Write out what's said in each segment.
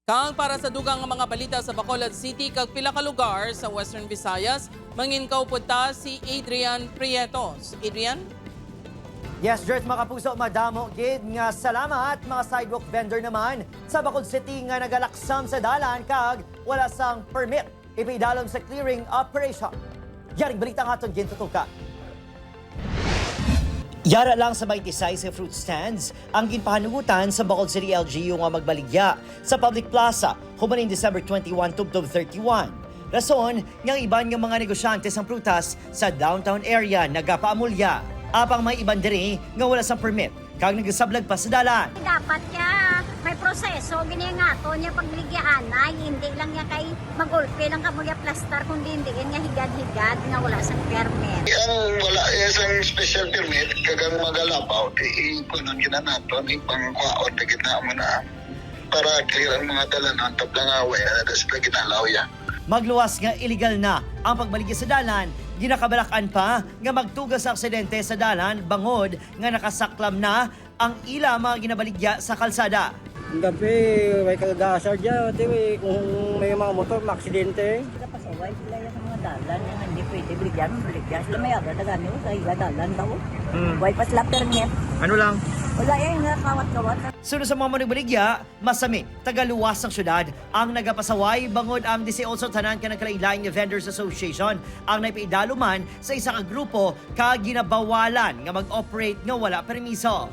Kang para sa dugang nga mga balita sa Bacolod City kag pila ka lugar sa Western Visayas, manginkaw punta si Adrian Prietos. Adrian? Yes, Jert, mga kapuso, madamo gid nga salamat mga sidewalk vendor naman sa Bacolod City nga nagalaksam sa dalan kag wala sang permit ipidalom sa clearing operation. Yaring balita nga aton gintutukan. Yara lang sa may tisay sa fruit stands ang ginpahanugutan sa Bacolod City LGU nga magbaligya sa public plaza humaning December 21 tubtob 31. Rason, ngang iban nga mga negosyante sang prutas sa downtown area nagapaamulya. Apang may iban diri nga wala sang permit kag nagasablag pa sa dalan. Dapat niya may proseso, giningato niya pagligyaan na, hindi lang niya kay magulpe lang kamulya plaster, kundi hindi niya higad-higad nga wala sang permit. Ang wala isang special permit, kagang magalabaw, ikunon gina nato, ipangkuhaon na gina mo na para clear ang mga dalanan, tablang away, na sila ginalaw yan. Magluwas nga illegal na ang pagbaligya sa dalan, ginakabalakan pa nga magtugas sa aksidente sa dalan bangod nga nakasaklam na ang ila mga ginabaligya sa kalsada. Ang gabi, may kagasa dyan, kung may mga motor, maaksidente. Sila pasaway, sila yung mga dalan, yung hindi pwede biligyan, sila may aga na gano'n, sa higa dalan daw. Why pa sila permit? Ano lang? Wala yung nga kawat-kawat. Sunod sa mga manigbaligya, masami, tagaluwas ng syudad ang nagapasaway bangod ang 18 tanan ka nagkalailaing nga Vendors Association ang naipidaluman sa isa ka grupo kag ginabawalan nga mag-operate nga wala permiso.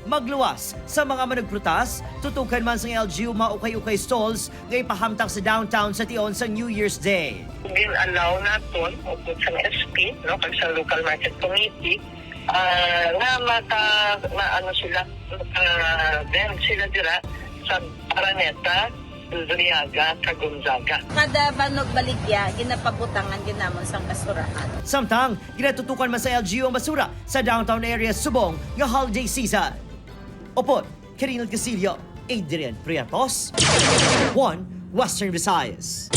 Magluwas sa mga managprutas, tutukan man sa LGU mga ukay-ukay stalls nga ipahamtang sa downtown sa tion sa New Year's Day. Allow naton o sa SP, no, kag sa local market committee, nga maano sila, vend sila dira sa Araneta, Zuriaga, Gonzaga. Kada banog baligya, ginapabutangan ginamon sang kasuraan. Samtang, ginatutukan man sa LGU ang basura sa downtown area subong nga holiday season. Opot, Karinal Casillo, Adrian Prietos, 1 Western Visayas.